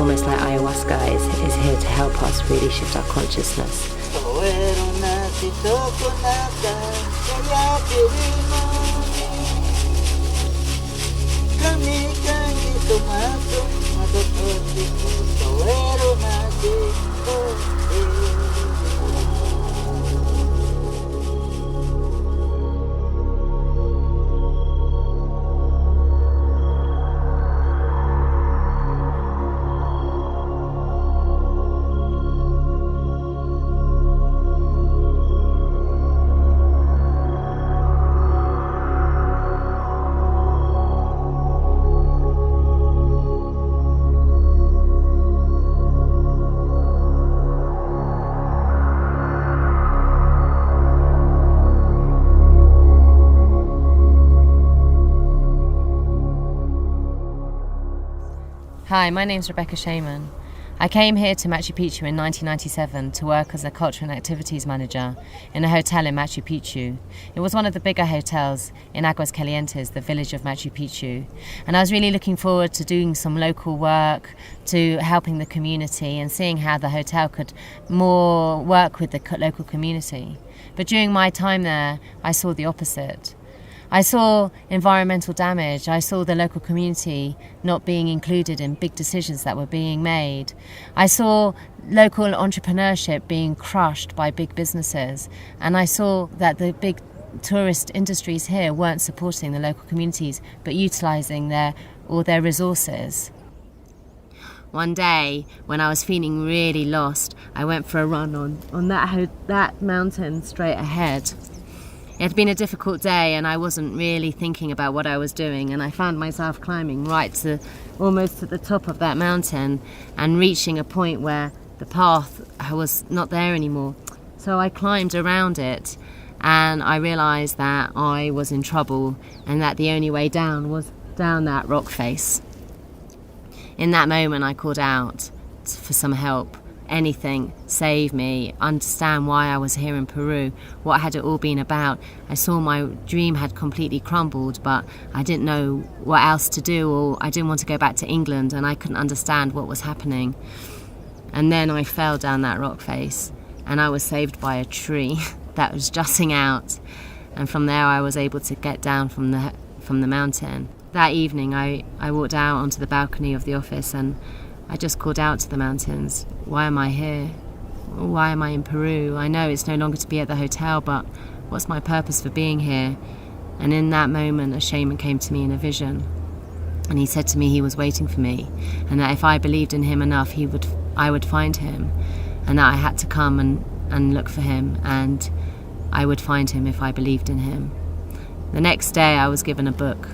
almost like ayahuasca is here to help us really shift our consciousness. Hi, my name's Rebecca Shaman. I came here to Machu Picchu in 1997 to work as a culture and activities manager in a hotel in Machu Picchu. It was one of the bigger hotels in Aguas Calientes, the village of Machu Picchu. And I was really looking forward to doing some local work, to helping the community and seeing how the hotel could more work with the local community. But during my time there, I saw the opposite. I saw environmental damage. I saw the local community not being included in big decisions that were being made. I saw local entrepreneurship being crushed by big businesses. And I saw that the big tourist industries here weren't supporting the local communities, but utilising all their resources. One day, when I was feeling really lost, I went for a run on that mountain straight ahead. It had been a difficult day and I wasn't really thinking about what I was doing, and I found myself climbing almost to the top of that mountain and reaching a point where the path was not there anymore. So I climbed around it and I realised that I was in trouble and that the only way down was down that rock face. In that moment I called out for some help. Anything, save me, understand why I was here in Peru, what had it all been about. I saw my dream had completely crumbled, but I didn't know what else to do, or I didn't want to go back to England, and I couldn't understand what was happening. And then I fell down that rock face, and I was saved by a tree that was jutting out, and from there I was able to get down from the mountain. That evening I walked out onto the balcony of the office and I just called out to the mountains, why am I here? Why am I in Peru? I know it's no longer to be at the hotel, but what's my purpose for being here? And in that moment, a shaman came to me in a vision. And he said to me he was waiting for me, and that if I believed in him enough, I would find him, and that I had to come and look for him, and I would find him if I believed in him. The next day, I was given a book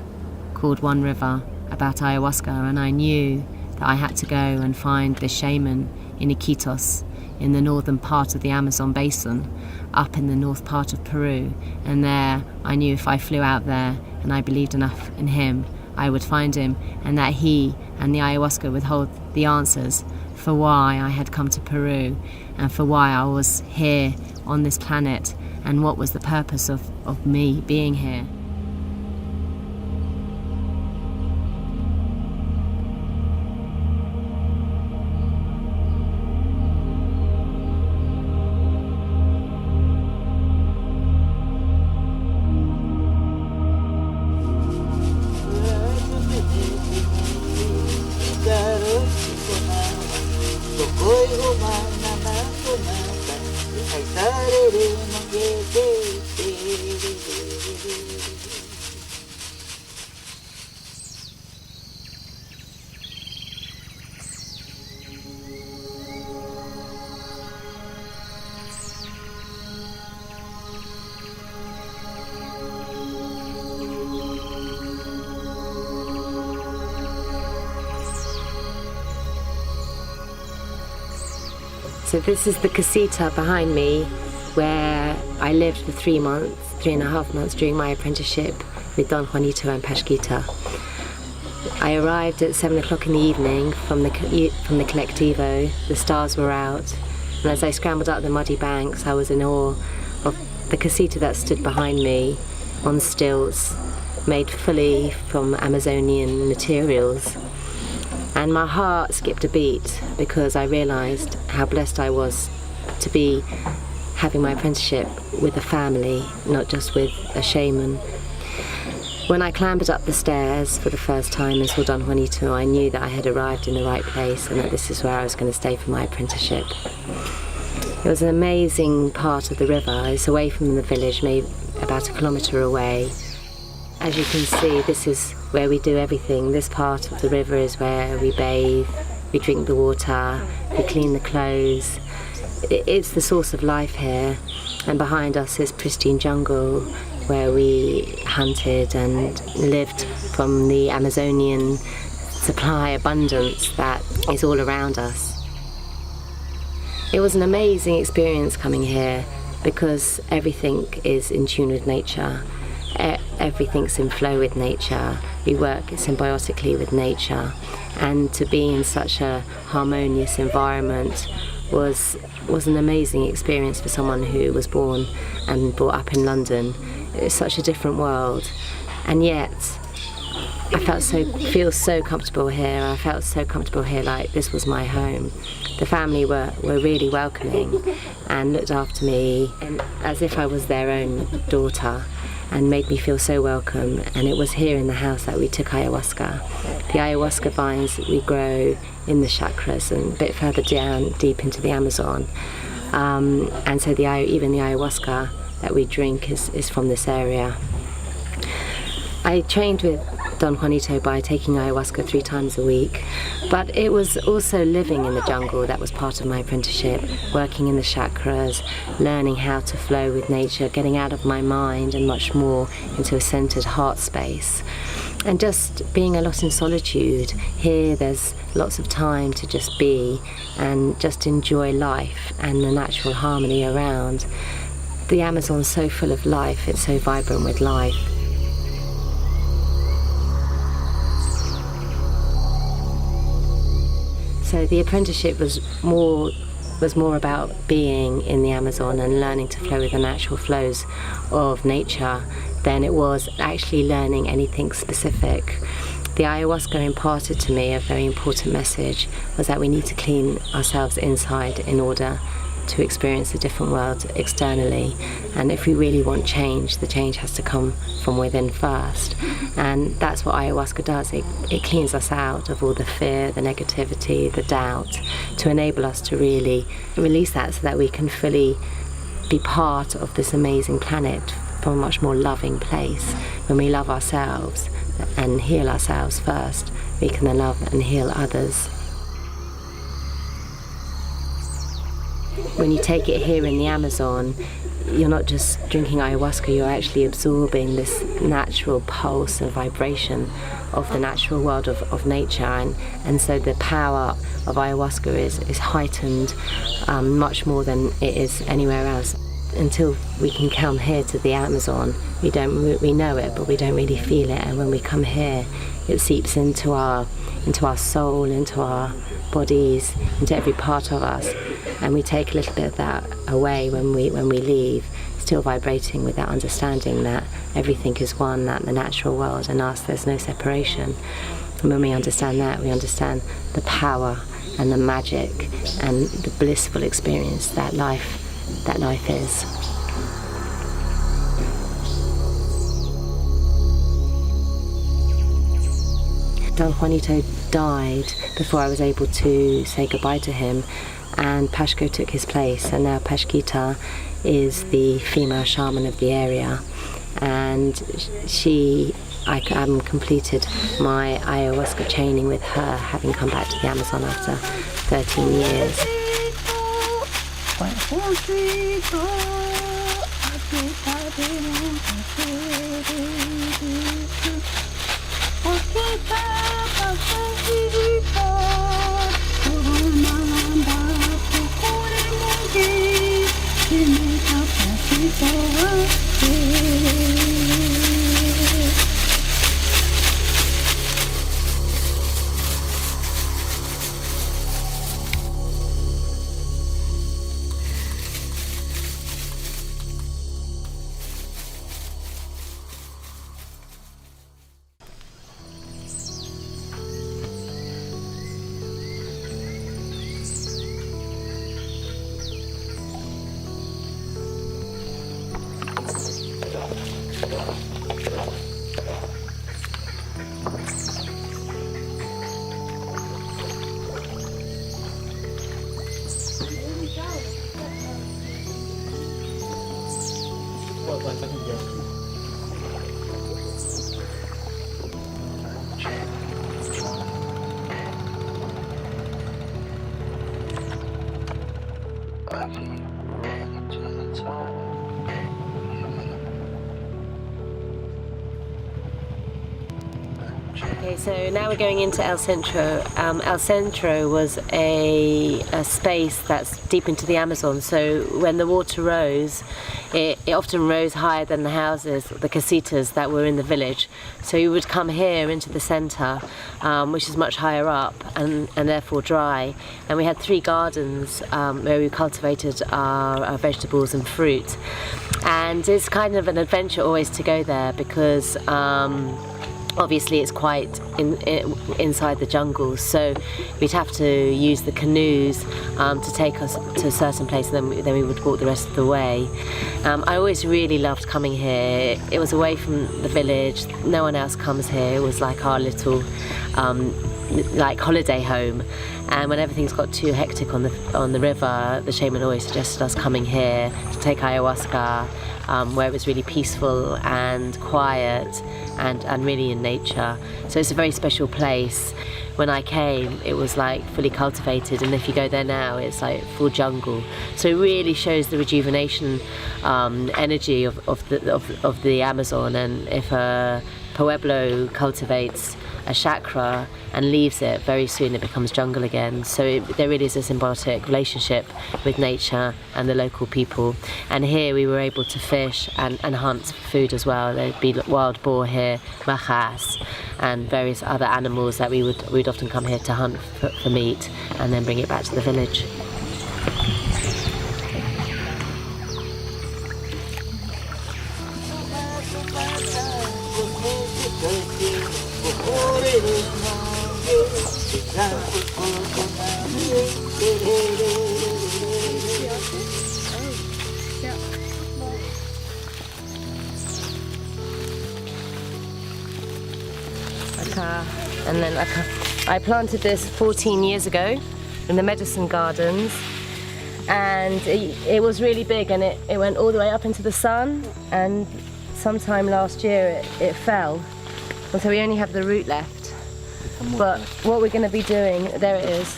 called One River about ayahuasca, and I knew that I had to go and find this shaman in Iquitos, in the northern part of the Amazon basin, up in the north part of Peru. And there, I knew if I flew out there and I believed enough in him, I would find him, and that he and the ayahuasca would hold the answers for why I had come to Peru and for why I was here on this planet and what was the purpose of me being here. So this is the casita behind me, where I lived for 3.5 months during my apprenticeship with Don Juanito and Pasquita. I arrived at 7 o'clock in the evening from the Colectivo. The stars were out, and as I scrambled up the muddy banks, I was in awe of the casita that stood behind me on stilts, made fully from Amazonian materials. And my heart skipped a beat because I realised how blessed I was to be having my apprenticeship with a family, not just with a shaman. When I clambered up the stairs for the first time and saw Don Juanito, I knew that I had arrived in the right place and that this is where I was going to stay for my apprenticeship. It was an amazing part of the river. It's away from the village, maybe about 1 kilometre away. As you can see, this is where we do everything. This part of the river is where we bathe, we drink the water, we clean the clothes. It's the source of life here. And behind us is pristine jungle, where we hunted and lived from the Amazonian supply abundance that is all around us. It was an amazing experience coming here because everything is in tune with nature. Everything's in flow with nature. We work symbiotically with nature, and to be in such a harmonious environment was an amazing experience for someone who was born and brought up in London. It's such a different world, and yet I feel so comfortable here. I felt so comfortable here, like this was my home. The family were really welcoming and looked after me as if I was their own daughter, and made me feel so welcome. And it was here in the house that we took ayahuasca. The ayahuasca vines that we grow in the chakras and a bit further down, deep into the Amazon. And so even the ayahuasca that we drink is from this area. I trained with Don Juanito by taking ayahuasca 3 times a week, but it was also living in the jungle that was part of my apprenticeship, working in the chakras, learning how to flow with nature, getting out of my mind and much more into a centered heart space, and just being a lot in solitude. Here there's lots of time to just be and just enjoy life and the natural harmony around. The Amazon's so full of life, it's so vibrant with life. So the apprenticeship was more about being in the Amazon and learning to flow with the natural flows of nature than it was actually learning anything specific. The ayahuasca imparted to me a very important message, was that we need to clean ourselves inside in order to experience a different world externally. And if we really want change, the change has to come from within first. And that's what ayahuasca does. It cleans us out of all the fear, the negativity, the doubt, to enable us to really release that so that we can fully be part of this amazing planet from a much more loving place. When we love ourselves and heal ourselves first, we can then love and heal others. When you take it here in the Amazon, you're not just drinking ayahuasca, you're actually absorbing this natural pulse and vibration of the natural world of nature, and so the power of ayahuasca is heightened much more than it is anywhere else. Until we can come here to the Amazon, we know it, but we don't really feel it. And when we come here, it seeps into our soul, into our bodies, into every part of us, and we take a little bit of that away when we leave, still vibrating with that understanding that everything is one, that the natural world and us, there's no separation. And when we understand that, we understand the power and the magic and the blissful experience that life is. Don Juanito died before I was able to say goodbye to him, and Pashko took his place, and now Pashkita is the female shaman of the area, and I completed my ayahuasca training with her, having come back to the Amazon after 13 years. Okay, so now we're going into El Centro. El Centro was a space that's deep into the Amazon, so when the water rose, it often rose higher than the houses, the casitas that were in the village. So you would come here into the centre, which is much higher up and therefore dry. And we had 3 gardens where we cultivated our vegetables and fruit. And it's kind of an adventure always to go there because obviously it's quite inside the jungle, so we'd have to use the canoes to take us to a certain place, and then we would walk the rest of the way. I always really loved coming here. It was away from the village, no one else comes here. It was like our little like holiday home, and when everything's got too hectic on the river, the shaman always suggested us coming here to take ayahuasca, where it was really peaceful and quiet and really in nature. So it's a very special place. When I came, it was like fully cultivated, and if you go there now, it's like full jungle. So it really shows the rejuvenation energy of the Amazon. And if a Pueblo cultivates a chakra and leaves it, very soon it becomes jungle again. So there really is a symbiotic relationship with nature and the local people. And here we were able to fish and hunt food as well. There'd be wild boar here, majas, and various other animals that we'd often come here to hunt for meat and then bring it back to the village. And then I planted this 14 years ago in the medicine gardens, and it was really big, and it went all the way up into the sun, and sometime last year it fell, and so we only have the root left. But what we're going to be doing, there it is,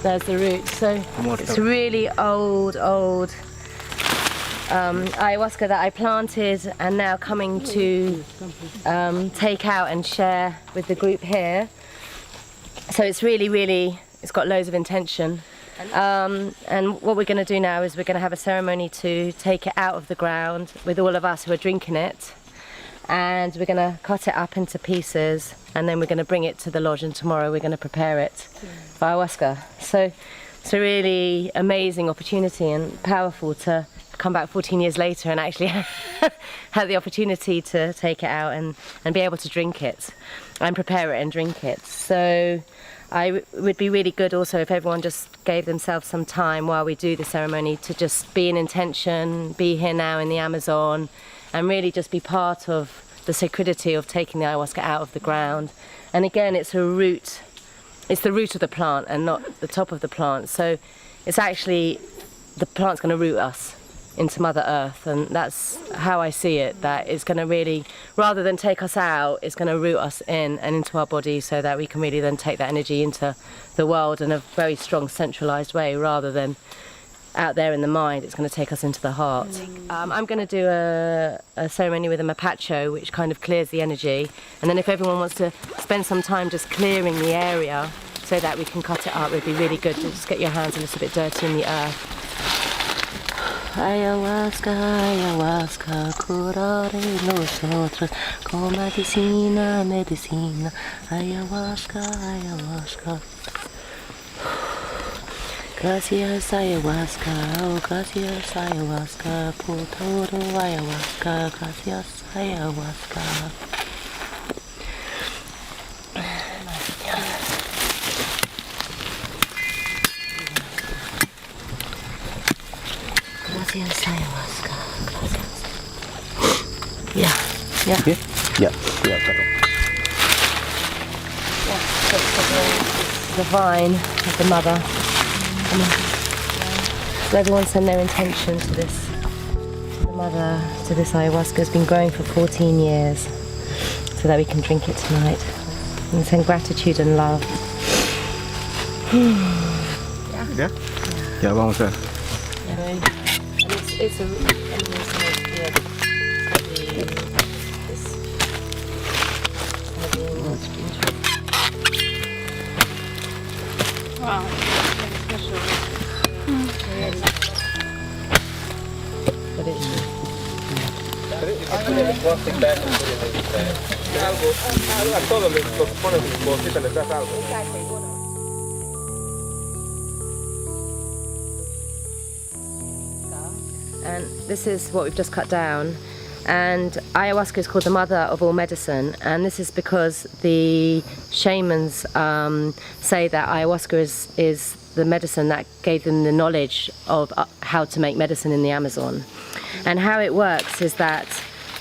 there's the root. So it's really old ayahuasca that I planted and now coming to take out and share with the group here. So it's really, it's got loads of intention. And what we're going to do now is we're going to have a ceremony to take it out of the ground with all of us who are drinking it. And we're going to cut it up into pieces, and then we're going to bring it to the lodge, and tomorrow we're going to prepare it for ayahuasca. So it's a really amazing opportunity and powerful to come back 14 years later and actually have the opportunity to take it out and be able to drink it and prepare it and drink it. So would be really good also if everyone just gave themselves some time while we do the ceremony to just be in intention, be here now in the Amazon, and really just be part of the sacredity of taking the ayahuasca out of the ground. And again, it's a root, it's the root of the plant and not the top of the plant. So it's actually, the plant's going to root us into Mother Earth, and that's how I see it, that it's going to really, rather than take us out, it's going to root us in and into our body so that we can really then take that energy into the world in a very strong centralized way rather than out there in the mind. It's going to take us into the heart. I'm going to do a ceremony with a mapacho which kind of clears the energy, and then if everyone wants to spend some time just clearing the area so that we can cut it up, it would be really good to just get your hands a little bit dirty in the earth. Ayahuasca, ayahuasca, curare nosotros con medicina, medicina. Ayahuasca, ayahuasca. Gracias ayahuasca, oh gracias ayahuasca, por todo ayahuasca, gracias ayahuasca. Gracias ayahuasca, gracias. Yeah, Yeah. Okay? Yeah, better. The vine of the mother. So everyone send their intention to this. The mother, to this ayahuasca has been growing for 14 years so that we can drink it tonight. And send gratitude and love. Yeah? Yeah, vamos a ver. It's a Wow. A todos los pones en bolsita, les das algo. And this is what we've just cut down. And ayahuasca is called the mother of all medicine, and this is because the shamans say that ayahuasca is the medicine that gave them the knowledge of how to make medicine in the Amazon. And how it works is that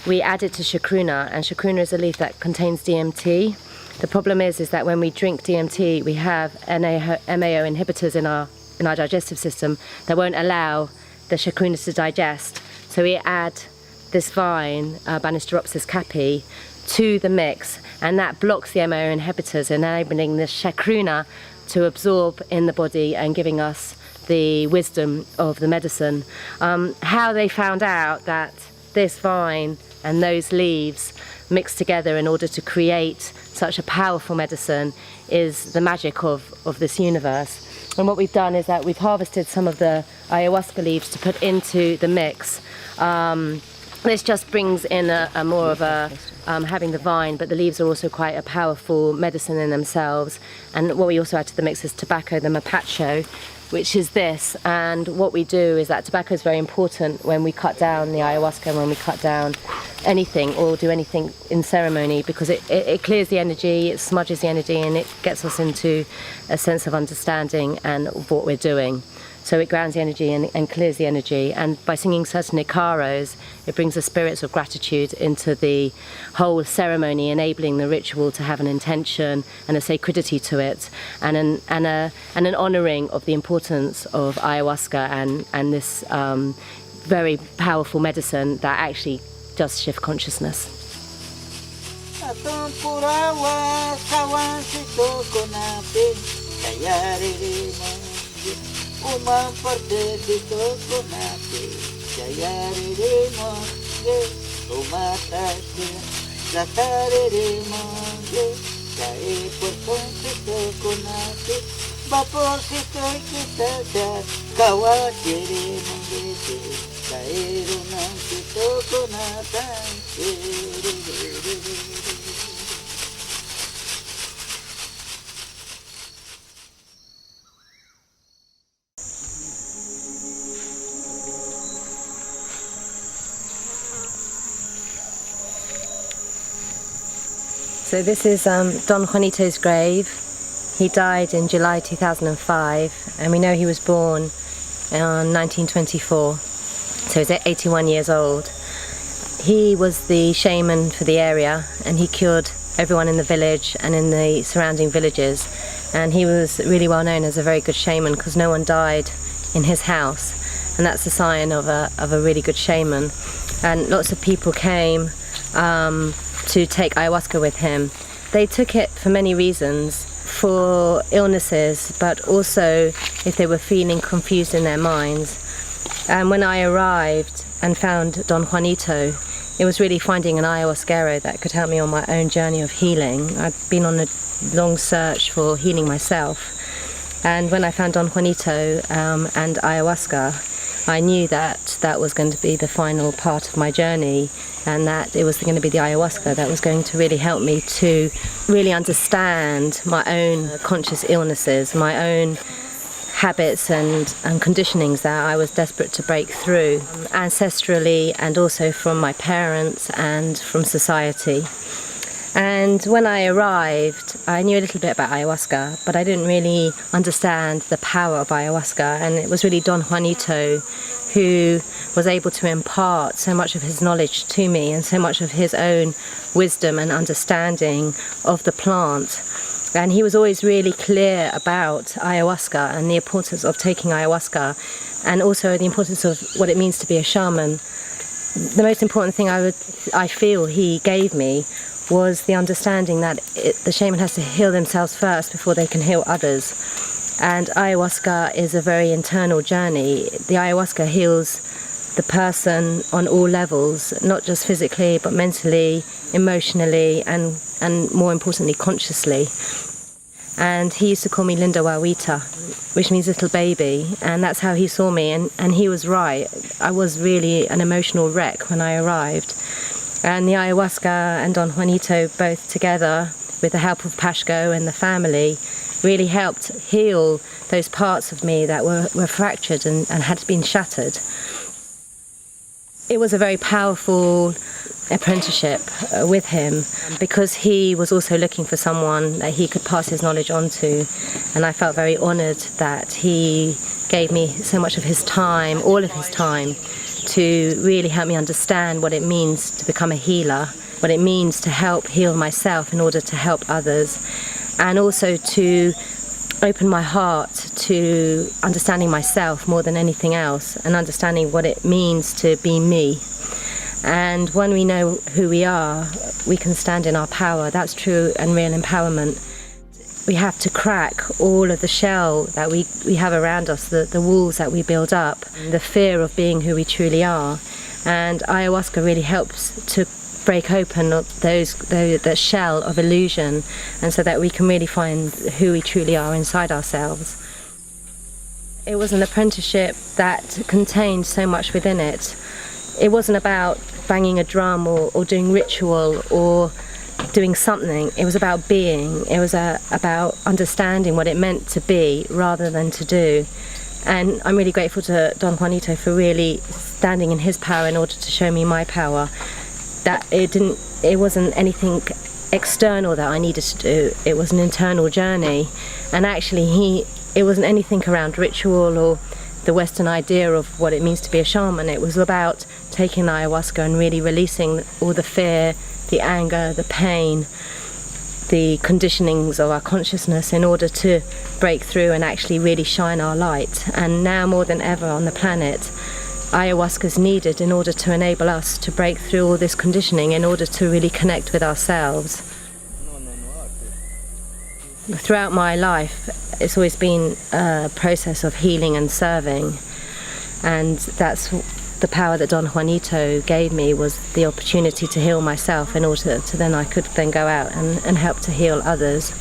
we add it to chacruna, and chacruna is a leaf that contains DMT. The problem is that when we drink DMT, we have MAO inhibitors in our digestive system that won't allow the chacruna to digest. So we add this vine, Banisteropsis caapi, to the mix, and that blocks the MAO inhibitors, enabling the chacruna to absorb in the body and giving us the wisdom of the medicine. How they found out that this vine and those leaves mixed together in order to create such a powerful medicine is the magic of this universe. And what we've done is that we've harvested some of the ayahuasca leaves to put into the mix. This just brings in a more of a having the vine, but the leaves are also quite a powerful medicine in themselves. And what we also add to the mix is tobacco, the mapacho, which is this. And what we do is that tobacco is very important when we cut down the ayahuasca, when we cut down anything or do anything in ceremony, because it clears the energy, it smudges the energy, and it gets us into a sense of understanding and of what we're doing. So it grounds the energy and clears the energy, and by singing certain icaros, it brings the spirits of gratitude into the whole ceremony, enabling the ritual to have an intention and a sacredity to it, and an honouring of the importance of ayahuasca and this very powerful medicine that actually does shift consciousness. Uma parte de chocolate, chayaremos, uma taça, sacaremos, cae por fonte chocolate, vaporcito y quizás, caguacheremos, caer una chocolate. So this is Don Juanito's grave. He died in July 2005, and we know he was born in 1924, so he's 81 years old. He was the shaman for the area, and he cured everyone in the village and in the surrounding villages, and he was really well known as a very good shaman because no one died in his house, and that's a sign of a really good shaman. And lots of people came to take ayahuasca with him. They took it for many reasons, for illnesses, but also if they were feeling confused in their minds. And when I arrived and found Don Juanito, it was really finding an ayahuasquero that could help me on my own journey of healing. I'd been on a long search for healing myself. And when I found Don Juanito and ayahuasca, I knew that that was going to be the final part of my journey, and that it was going to be the ayahuasca that was going to really help me to really understand my own conscious illnesses, my own habits and conditionings that I was desperate to break through, ancestrally and also from my parents and from society. And when I arrived, I knew a little bit about ayahuasca, but I didn't really understand the power of ayahuasca. And it was really Don Juanito who was able to impart so much of his knowledge to me and so much of his own wisdom and understanding of the plant. And he was always really clear about ayahuasca and the importance of taking ayahuasca, and also the importance of what it means to be a shaman. The most important thing I feel he gave me was the understanding that the shaman has to heal themselves first before they can heal others. And ayahuasca is a very internal journey. The ayahuasca heals the person on all levels, not just physically, but mentally, emotionally, and more importantly, consciously. And he used to call me Linda Wawita, which means little baby, and that's how he saw me, and he was right. I was really an emotional wreck when I arrived. And the ayahuasca and Don Juanito, both together, with the help of Pashko and the family, really helped heal those parts of me that were fractured and had been shattered. It was a very powerful apprenticeship with him, because he was also looking for someone that he could pass his knowledge on to, and I felt very honoured that he gave me so much of his time, all of his time, to really help me understand what it means to become a healer, what it means to help heal myself in order to help others, and also to open my heart to understanding myself more than anything else, and understanding what it means to be me. And when we know who we are, we can stand in our power. That's true and real empowerment. We have to crack all of the shell that we have around us, the walls that we build up, the fear of being who we truly are. And ayahuasca really helps to break open the shell of illusion, and so that we can really find who we truly are inside ourselves. It was an apprenticeship that contained so much within it. It wasn't about banging a drum or doing ritual or doing something. It was about being. It was about understanding what it meant to be rather than to do. And I'm really grateful to Don Juanito for really standing in his power in order to show me my power. That it wasn't anything external that I needed to do. It was an internal journey. And actually it wasn't anything around ritual or the Western idea of what it means to be a shaman. It was about taking the ayahuasca and really releasing all the fear, the anger, the pain, the conditionings of our consciousness in order to break through and actually really shine our light. And now more than ever on the planet, ayahuasca is needed in order to enable us to break through all this conditioning, in order to really connect with ourselves. Throughout my life, it's always been a process of healing and serving, and that's the power that Don Juanito gave me, was the opportunity to heal myself in order to then I could then go out and help to heal others.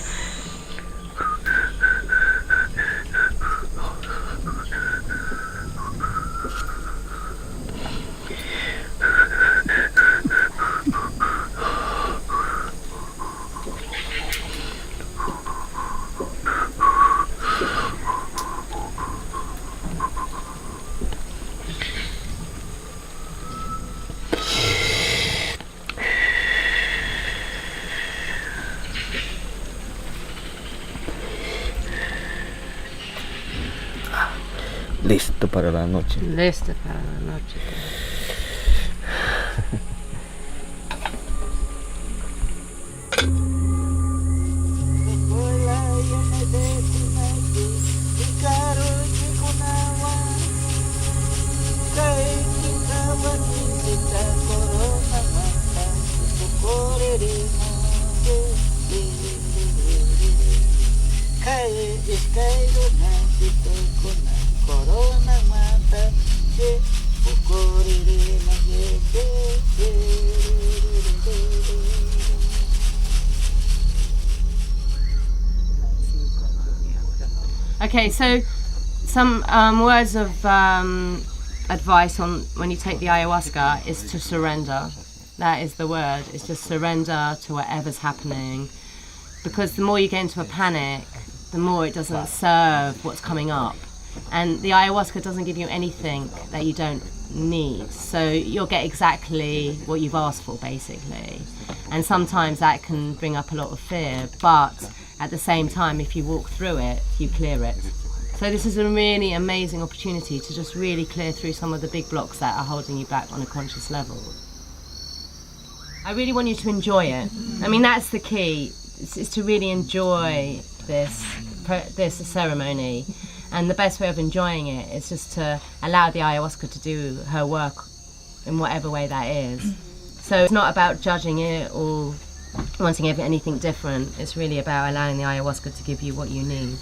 Listo para la noche. Listo para la noche. Okay, so some words of advice on when you take the ayahuasca is to surrender. That is the word. It's just surrender to whatever's happening, because the more you get into a panic, the more it doesn't serve what's coming up. And the ayahuasca doesn't give you anything that you don't need. So you'll get exactly what you've asked for, basically. And sometimes that can bring up a lot of fear, but at the same time, if you walk through it, you clear it. So this is a really amazing opportunity to just really clear through some of the big blocks that are holding you back on a conscious level. I really want you to enjoy it. I mean, that's the key, is to really enjoy this ceremony. And the best way of enjoying it is just to allow the ayahuasca to do her work in whatever way that is. So it's not about judging it or wanting anything different. It's really about allowing the ayahuasca to give you what you need.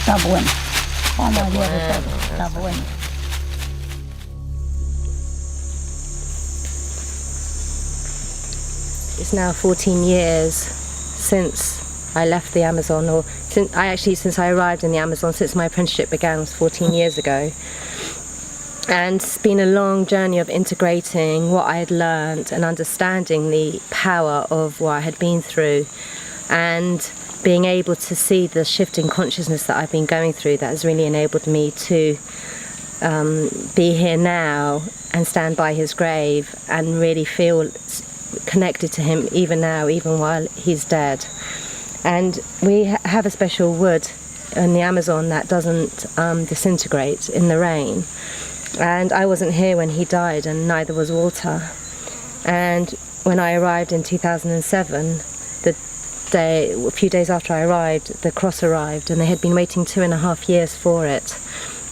Está bueno. Vamos a ver, está bueno. It's now 14 years since I left the Amazon, or since I arrived in the Amazon, since my apprenticeship began was 14 years ago. And it's been a long journey of integrating what I had learned and understanding the power of what I had been through, and being able to see the shift in consciousness that I've been going through that has really enabled me to be here now and stand by his grave and really feel connected to him even now, even while he's dead. And we have a special wood in the Amazon that doesn't disintegrate in the rain. And I wasn't here when he died, and neither was Walter. And when I arrived in 2007, a few days after I arrived, the cross arrived, and they had been waiting 2.5 years for it.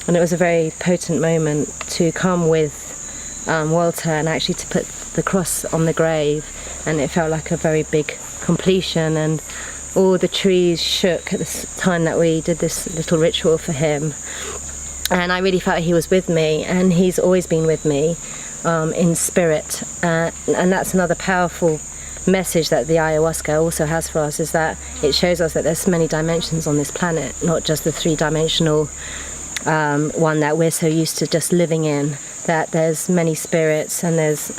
And it was a very potent moment to come with Walter and actually to put the cross on the grave, and it felt like a very big completion, and all the trees shook at the time that we did this little ritual for him. And I really felt he was with me, and he's always been with me in spirit. And that's another powerful message that the ayahuasca also has for us, is that it shows us that there's many dimensions on this planet, not just the three-dimensional one that we're so used to just living in, that there's many spirits and there's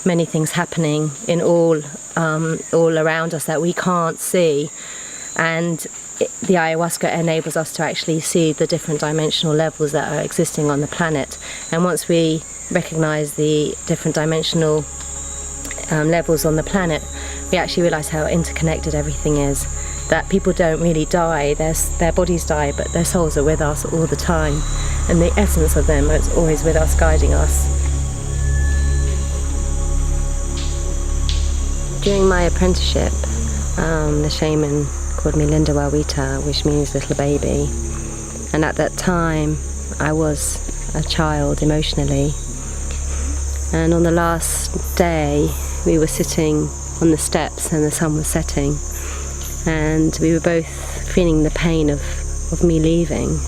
many things happening in all around us that we can't see. And the ayahuasca enables us to actually see the different dimensional levels that are existing on the planet. And once we recognize the different dimensional levels on the planet, we actually realize how interconnected everything is, that people don't really die, their bodies die, but their souls are with us all the time, and the essence of them is always with us, guiding us. During my apprenticeship, the shaman called me Linda Wawita, which means little baby, and at that time I was a child emotionally. And on the last day we were sitting on the steps and the sun was setting, and we were both feeling the pain of me leaving.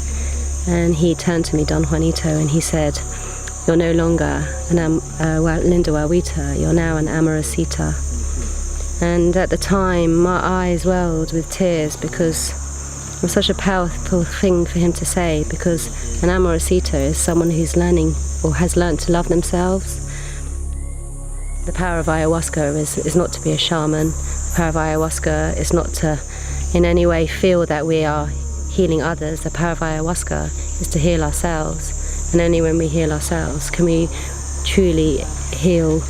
And he turned to me, Don Juanito, and he said, "You're no longer Linda Wawita, you're now an Amorosita." And at the time my eyes welled with tears, because it was such a powerful thing for him to say, because an Amorosita is someone who's learning or has learned to love themselves. The power of ayahuasca is not to be a shaman. The power of ayahuasca is not to in any way feel that we are healing others. The power of ayahuasca is to heal ourselves, and only when we heal ourselves can we truly heal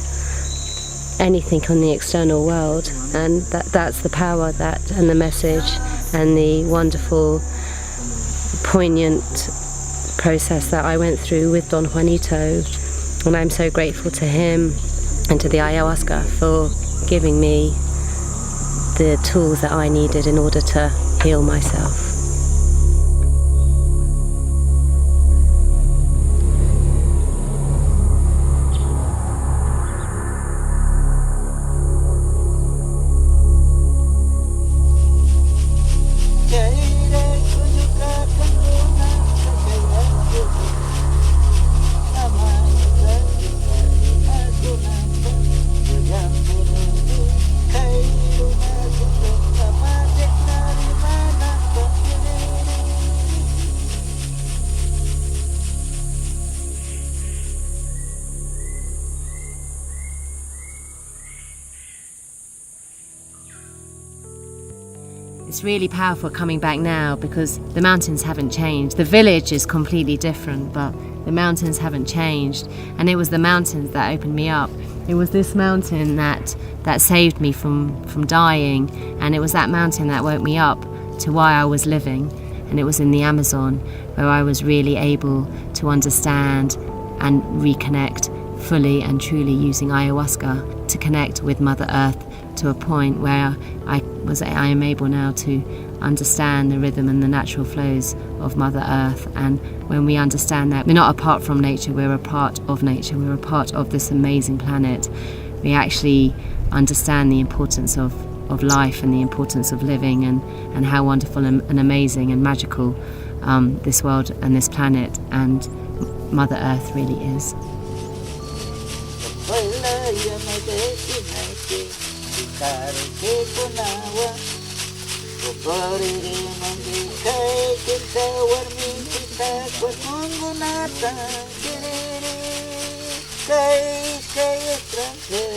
anything on the external world. And that's the power and the message and the wonderful, poignant process that I went through with Don Juanito. And I'm so grateful to him and to the ayahuasca for giving me the tools that I needed in order to heal myself. It's really powerful coming back now because the mountains haven't changed. The village is completely different, but the mountains haven't changed. And it was the mountains that opened me up. It was this mountain that saved me from dying, and it was that mountain that woke me up to why I was living. And it was in the Amazon where I was really able to understand and reconnect fully and truly using ayahuasca to connect with Mother Earth to a point where I am able now to understand the rhythm and the natural flows of Mother Earth. And when we understand that we're not apart from nature, we're a part of nature, we're a part of this amazing planet, we actually understand the importance of life and the importance of living, and how wonderful and amazing and magical this world and this planet and Mother Earth really is. Kay extranjero.